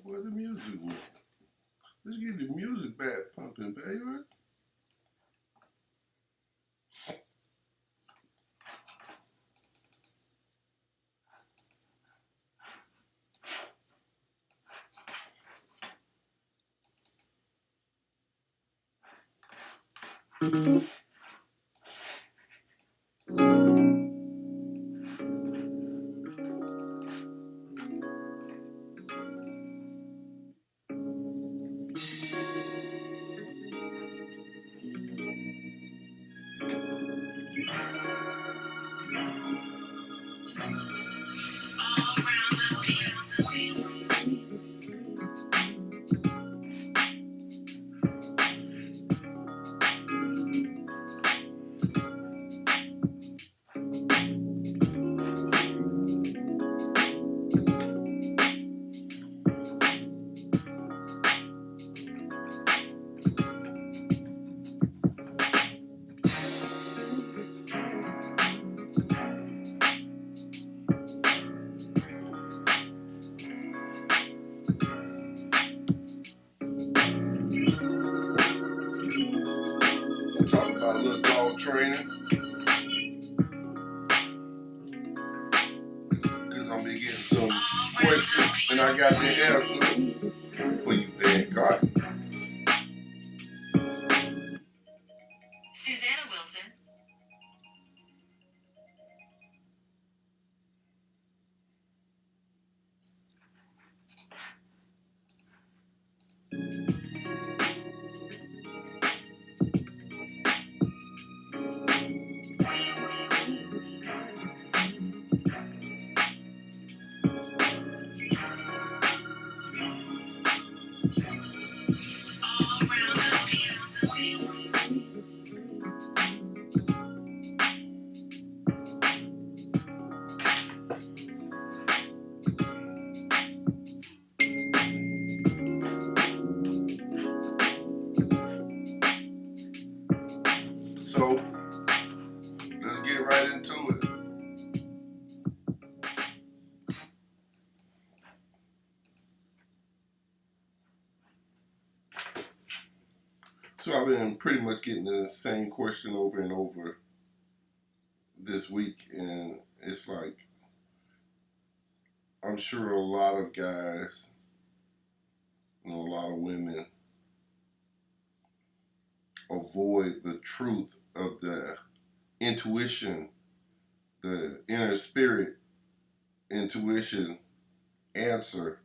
Where the music went? Let's get the music back pumping, baby. Talking about a little dog training. Because I'm be getting some questions and I got the answer for you, Vanguard. Susanna Wilson. So, let's get right into it. So I've been pretty much getting the same question over and over this week, and it's like, I'm sure a lot of guys and a lot of women avoid the truth of the intuition, the inner spirit intuition answer.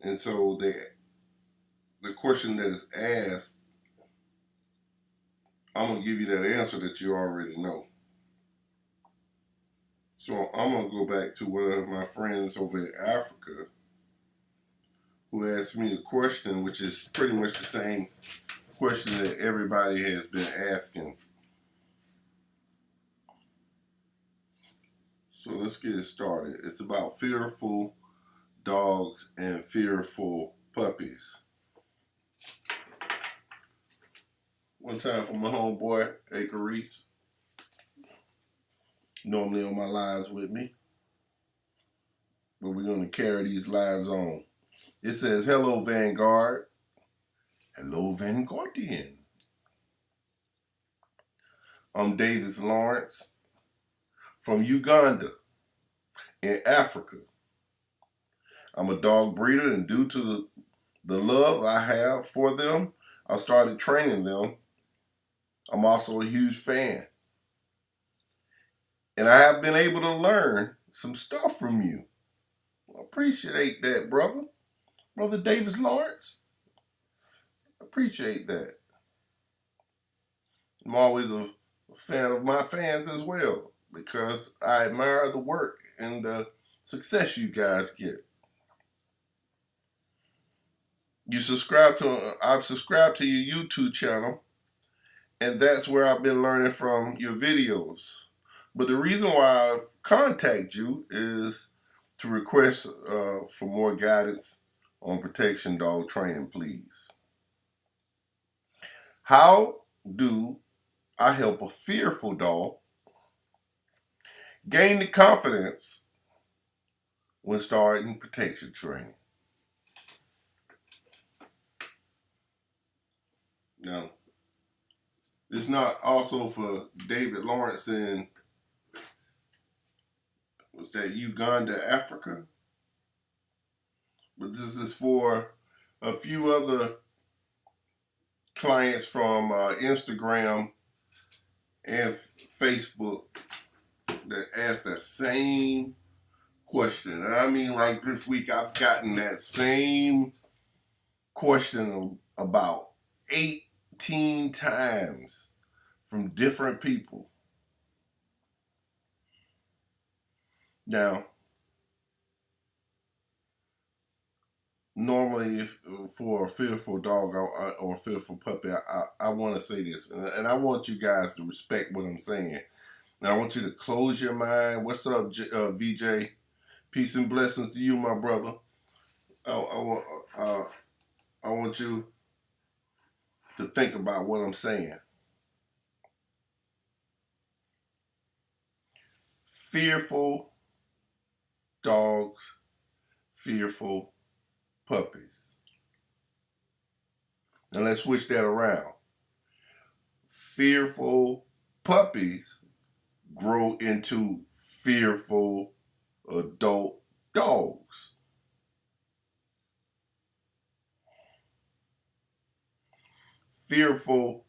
And so the question that is asked, I'm going to give you that answer that you already know. So I'm going to go back to one of my friends over in Africa who asked me the question, which is pretty much the same question that everybody has been asking. So let's get it started. It's about fearful dogs and fearful puppies. One time for my homeboy, Acre Reese, normally on my lives with me, but we're going to carry these lives on. It says, hello, Vanguard. Hello, Vanguardian. I'm Davis Lawrence from Uganda in Africa. I'm a dog breeder, and due to the love I have for them, I started training them I'm also a huge fan. And I have been able to learn some stuff from you. I appreciate that, brother. Brother Davis Lawrence. Appreciate that. I'm always a fan of my fans as well because I admire the work and the success you guys get. I've subscribed to your YouTube channel, and that's where I've been learning from your videos. But the reason why I've contacted you is to request for more guidance on protection dog training, please. How do I help a fearful dog gain the confidence when starting protection training? Now, it's not also for David Lawrence in, was that Uganda, Africa? But this is for a few other clients from Instagram and Facebook that asked that same question. And I mean, like this week, I've gotten that same question about 18 times from different people. Now, normally, if for a fearful dog or a fearful puppy, I want to say this, and I want you guys to respect what I'm saying. And I want you to close your mind. What's up, VJ? Peace and blessings to you, my brother. I want you to think about what I'm saying. Fearful dogs, fearful puppies. And let's switch that around. Fearful puppies grow into fearful adult dogs. Fearful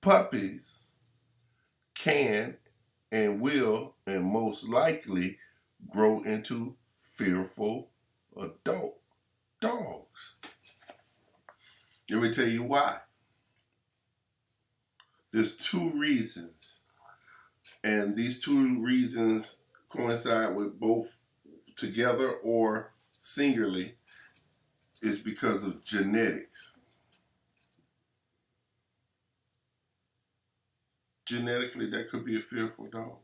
puppies can and will and most likely grow into fearful adult dogs. Let me tell you why. There's two reasons, and these two reasons coincide with both together or singularly. Is because of genetics. Genetically, that could be a fearful dog.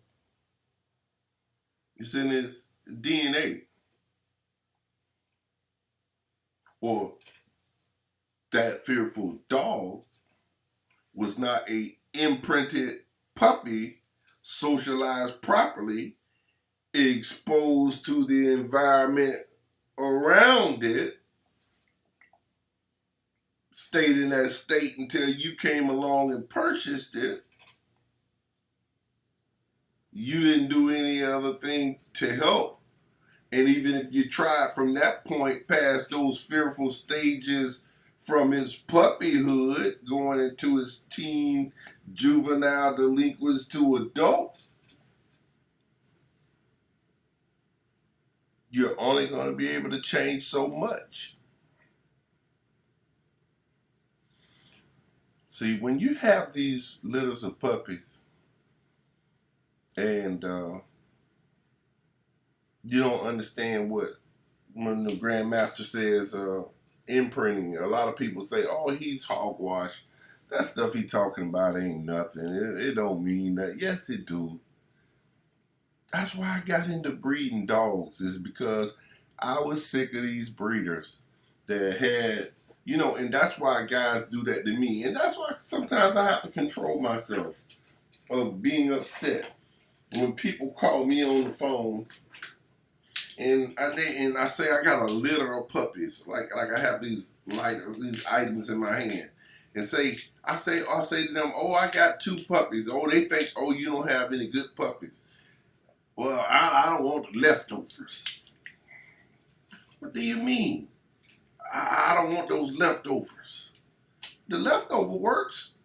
It's in his DNA. Or that fearful dog was not a imprinted puppy, socialized properly, exposed to the environment around it, stayed in that state until you came along and purchased it. You didn't do any other thing to help. And even if you tried from that point past those fearful stages from his puppyhood going into his teen, juvenile, delinquents to adult, you're only going to be able to change so much. See, when you have these litters of puppies and you don't understand what when the Grandmaster says imprinting, a lot of people say, oh, he's hogwash. That stuff he talking about ain't nothing. It don't mean that. Yes, it do. That's why I got into breeding dogs, is because I was sick of these breeders that had, and that's why guys do that to me. And that's why sometimes I have to control myself of being upset when people call me on the phone and I say I got a litter of puppies, like I have these items in my hand, and I say to them, oh, I got 2 puppies. Oh, they think, oh, you don't have any good puppies. Well, I don't want the leftovers. What do you mean? I don't want those leftovers. The leftover works.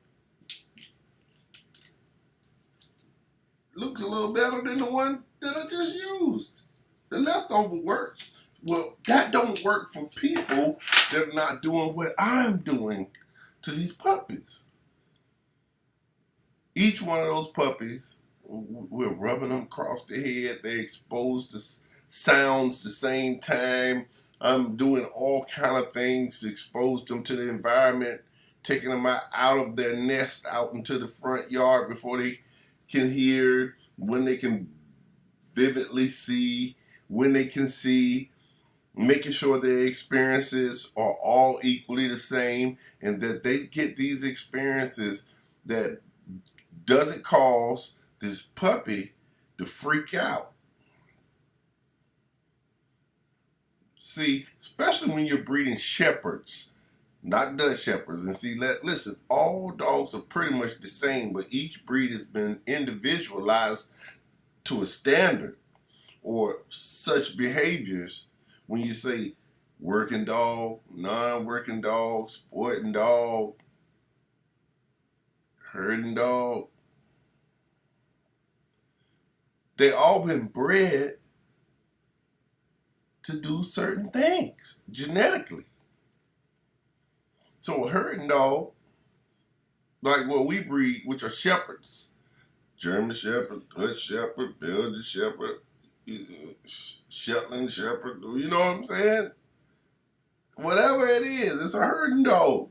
looks a little better than the one that I just used. The leftover works. Well, that don't work for people that are not doing what I'm doing to these puppies. Each one of those puppies, we're rubbing them across the head. They're exposed to sounds the same time. I'm doing all kind of things to expose them to the environment, taking them out of their nest out into the front yard before they can hear, when they can vividly see, when they can see, making sure their experiences are all equally the same and that they get these experiences that doesn't cause this puppy to freak out. See, especially when you're breeding shepherds, not Dutch shepherds. And see, listen, all dogs are pretty much the same, but each breed has been individualized to a standard or such behaviors. When you say working dog, non-working dog, sporting dog, herding dog, they all been bred to do certain things genetically. So a herding dog, like what we breed, which are shepherds, German Shepherd, Dutch Shepherd, Belgian Shepherd, Shetland Shepherd, you know what I'm saying? Whatever it is, it's a herding dog.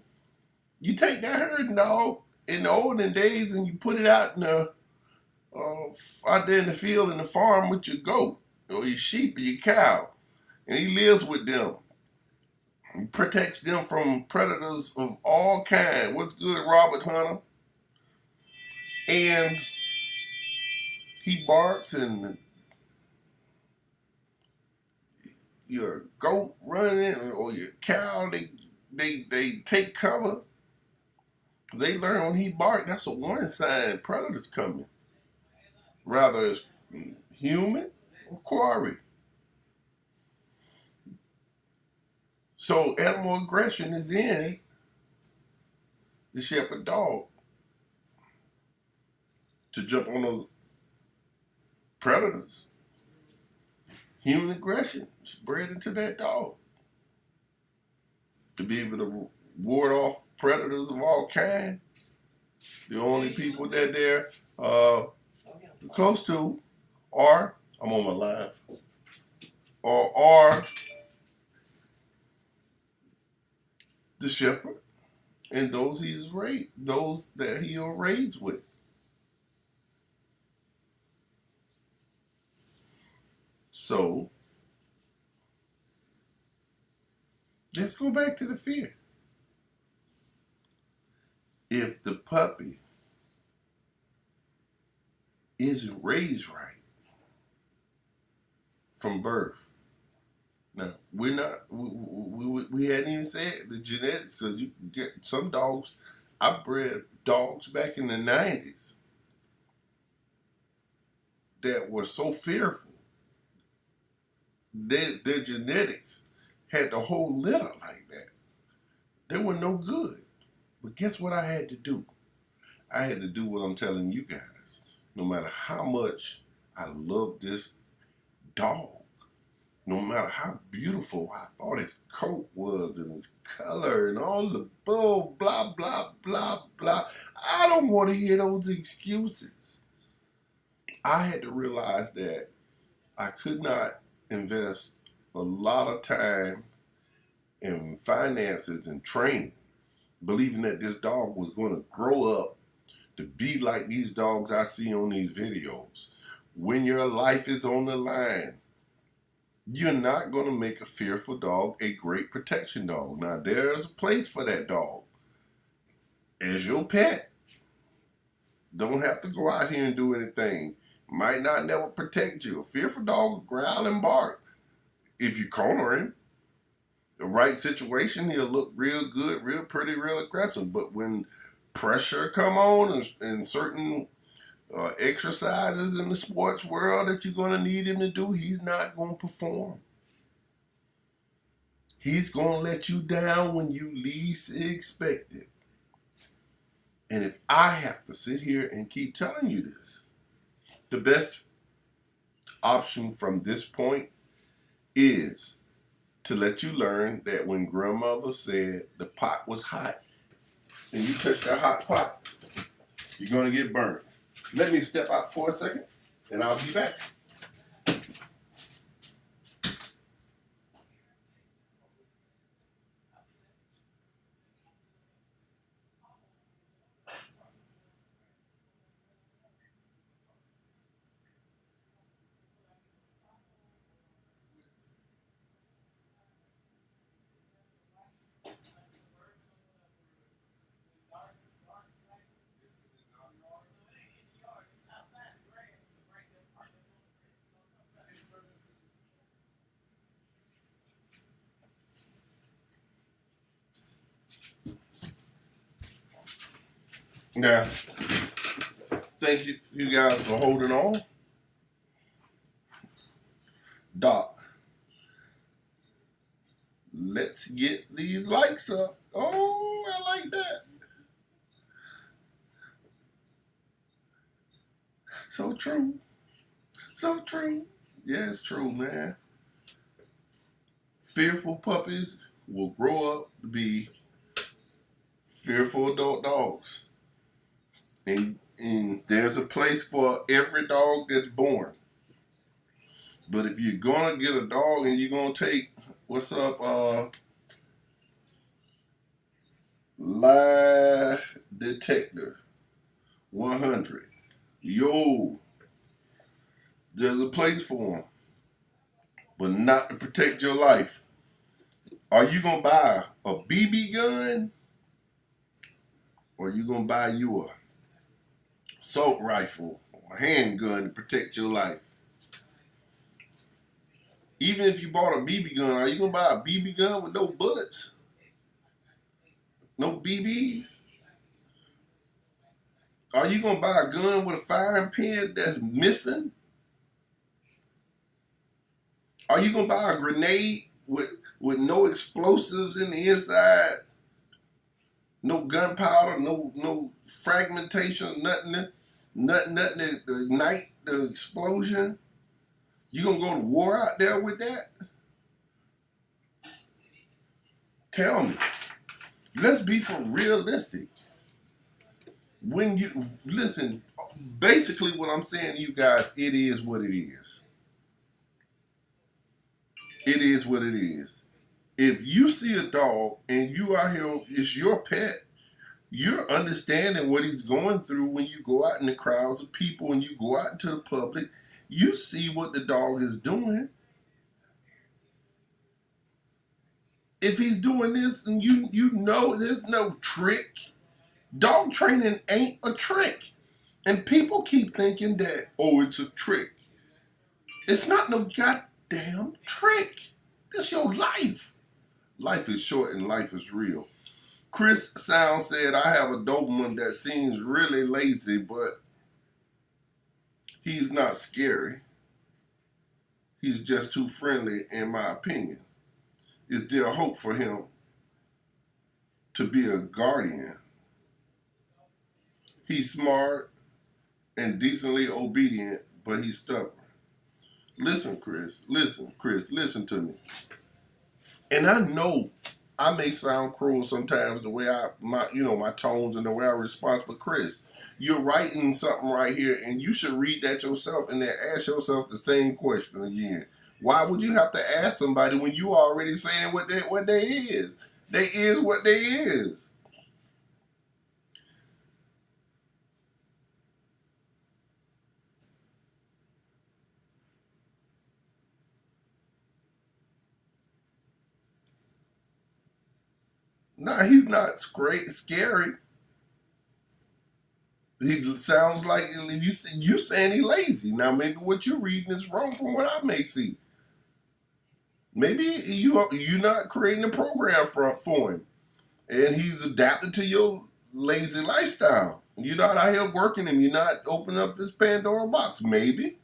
You take that herding dog in the olden days and you put it out in the out there in the field in the farm with your goat or your sheep or your cow, and he lives with them. He protects them from predators of all kinds. What's good, Robert Hunter? And he barks, and your goat running or your cow, they take cover. They learn when he barks, that's a warning sign, predators coming. Rather it's human or quarry. So animal aggression is in the shepherd dog to jump on those predators. Human aggression is bred into that dog to be able to ward off predators of all kinds. The only people that they're close to are, I'm on my live, or are the shepherd and those he's raised, those that he'll raise with. So let's go back to the fear. If the puppy isn't raised right from birth, now we're not. We hadn't even said the genetics, because you get some dogs. I bred dogs back in the '90s that were so fearful. Their genetics had the whole litter like that. They were no good. But guess what I had to do? I had to do what I'm telling you guys. No matter how much I love this dog, no matter how beautiful I thought his coat was and his color and all the bull, blah, blah, blah, blah, I don't want to hear those excuses. I had to realize that I could not invest a lot of time in finances and training, believing that this dog was going to grow up to be like these dogs I see on these videos. When your life is on the line, you're not going to make a fearful dog a great protection dog. Now, there's a place for that dog as your pet. Don't have to go out here and do anything. Might not never protect you. A fearful dog will growl and bark. If you corner him, the right situation, he'll look real good, real pretty, real aggressive. But when pressure come on and certain exercises in the sports world that you're going to need him to do, he's not going to perform. He's going to let you down when you least expect it. And if I have to sit here and keep telling you this, The best option from this point is to let you learn that when grandmother said the pot was hot and you touch that hot pot, you're going to get burnt. Let me step out for a second and I'll be back. Now, thank you guys for holding on. Doc, let's get these likes up. Oh, I like that. So true. So true. Yeah, it's true, man. Fearful puppies will grow up to be fearful adult dogs. And there's a place for every dog that's born. But if you're gonna get a dog and you're gonna take what's up, lie detector 100. Yo, there's a place for them, but not to protect your life. Are you gonna buy a BB gun, or are you gonna buy you a assault rifle or a handgun to protect your life? Even if you bought a BB gun, are you gonna buy a BB gun with no bullets, no BBs? Are you gonna buy a gun with a firing pin that's missing? Are you gonna buy a grenade with no explosives in the inside, no gunpowder, no fragmentation, nothing to ignite the explosion? You gonna go to war out there with that? Tell me. Let's be for realistic. When you listen, basically what I'm saying to you guys, it is what it is. It is what it is. If you see a dog and you out here, it's your pet, you're understanding what he's going through when you go out in the crowds of people and you go out into the public. You see what the dog is doing. If he's doing this and you know there's no trick, dog training ain't a trick. And people keep thinking that, oh, it's a trick. It's not no goddamn trick. It's your life. Life is short and life is real. Chris Sound said, I have a Doberman that seems really lazy, but he's not scary. He's just too friendly, in my opinion. Is there hope for him to be a guardian? He's smart and decently obedient, but he's stubborn. Listen, Chris, listen to me. And I know I may sound cruel sometimes the way my tones and the way I respond, but Chris, you're writing something right here and you should read that yourself and then ask yourself the same question again. Why would you have to ask somebody when you already saying what they is? They is what they is. Nah, he's not scary. He sounds like you saying he lazy. Now maybe what you're reading is wrong from what I may see. Maybe you're not creating a program for him, and he's adapted to your lazy lifestyle. You're not out here working him. You're not opening up this Pandora box. Maybe.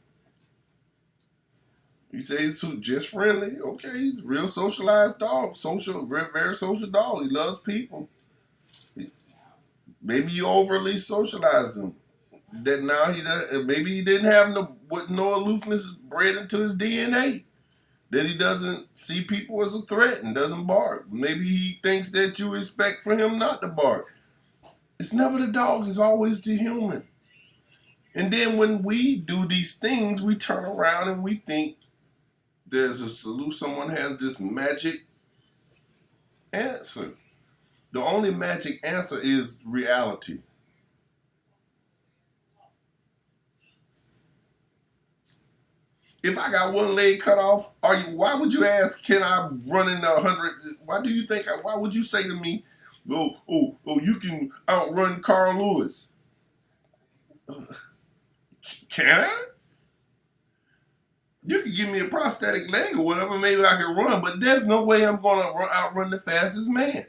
You say he's just friendly. Okay, he's a real socialized dog. Very, very social dog. He loves people. Maybe you overly socialized him. that now he does, maybe he didn't have no aloofness bred into his DNA. That he doesn't see people as a threat and doesn't bark. Maybe he thinks that you expect for him not to bark. It's never the dog, it's always the human. And then when we do these things, we turn around and we think there's a solution. Someone has this magic answer. The only magic answer is reality. If I got one leg cut off, why would you ask, can I run in 100? Why do you think, why would you say to me, oh, you can outrun Carl Lewis? Can I? You can give me a prosthetic leg or whatever, maybe I can run, but there's no way I'm going to outrun the fastest man.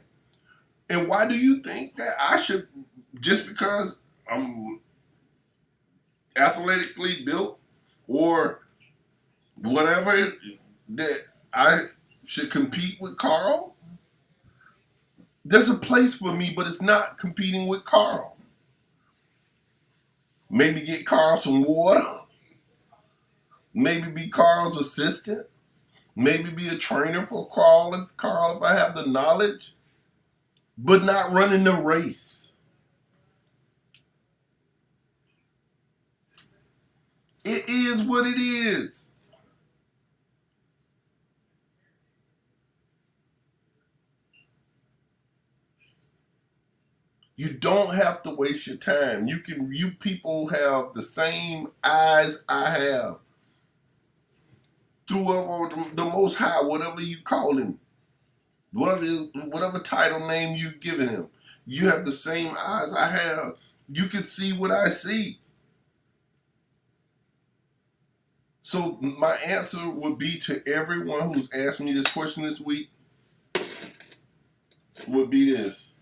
And why do you think that I should, just because I'm athletically built or whatever, that I should compete with Carl? There's a place for me, but it's not competing with Carl. Maybe get Carl some water. Maybe be Carl's assistant. Maybe be a trainer for Carl if I have the knowledge. But not running the race. It is what it is. You don't have to waste your time. You people have the same eyes I have. Through the Most High, whatever you call him, whatever title name you've given him, you have the same eyes I have. You can see what I see. So my answer would be to everyone who's asked me this question this week, would be this.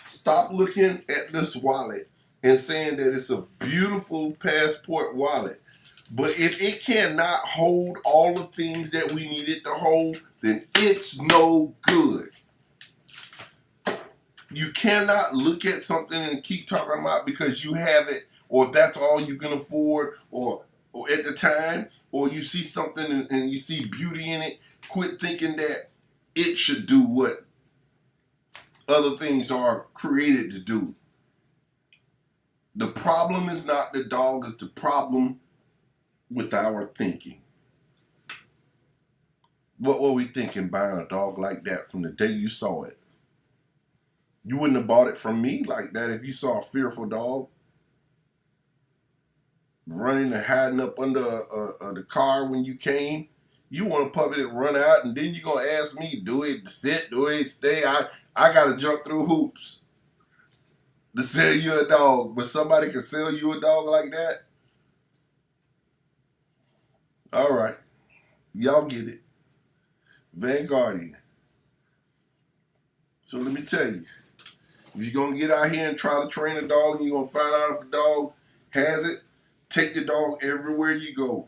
Stop looking at this wallet and saying that it's a beautiful passport wallet. But if it cannot hold all the things that we need it to hold, then it's no good. You cannot look at something and keep talking about because you have it, or that's all you can afford, or at the time, or you see something and you see beauty in it. Quit thinking that it should do what other things are created to do. The problem is not the dog, it's the problem with our thinking. What were we thinking buying a dog like that from the day you saw it? You wouldn't have bought it from me like that if you saw a fearful dog running and hiding up under the car when you came. You want a puppy that run out, and then you're going to ask me, do it sit, do it stay? I got to jump through hoops to sell you a dog, but somebody can sell you a dog like that? All right. Y'all get it. Vanguardian. So let me tell you, if you're going to get out here and try to train a dog and you're going to find out if a dog has it, take the dog everywhere you go.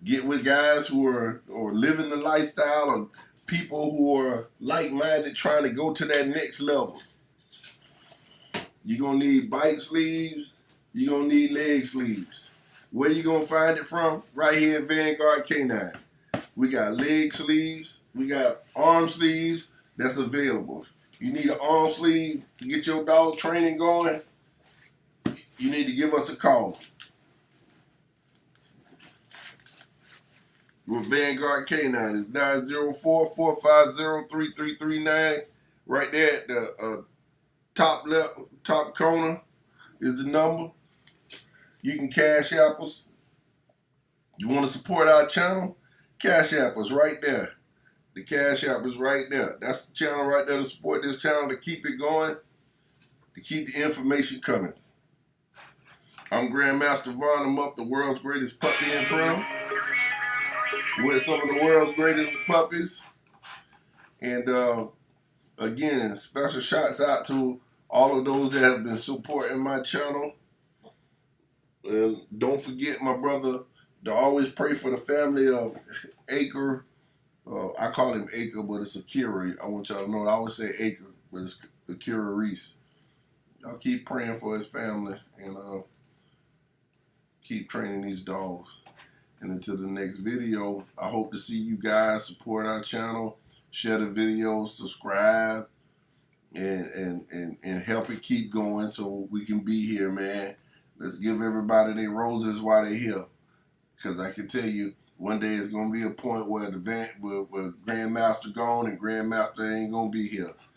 Get with guys who are living the lifestyle, or people who are like-minded trying to go to that next level. You're going to need bite sleeves. You're going to need leg sleeves. Where you going to find it from? Right here at Vanguard K9. We got leg sleeves. We got arm sleeves that's available. You need an arm sleeve to get your dog training going, you need to give us a call. With Vanguard K9, it's 904-450-3339. Right there at the top left, top corner is the number. You can cash app us. You want to support our channel? Cash app us right there. The cash app is right there. That's the channel right there to support this channel, to keep it going, to keep the information coming. I'm Grandmaster Von Muff, the world's greatest puppy imprinter, with some of the world's greatest puppies. And again, special shouts out to all of those that have been supporting my channel. And don't forget, my brother, to always pray for the family of Acre. I call him Acre, but it's Akira. I want y'all to know I always say Acre, but it's Akira Reese. y'all keep praying for his family and keep training these dogs. And until the next video, I hope to see you guys support our channel, share the video, subscribe, and help it keep going so we can be here, man. Let's give everybody their roses while they're here. Because I can tell you, one day it's going to be a point where the where Grandmaster gone and Grandmaster ain't going to be here.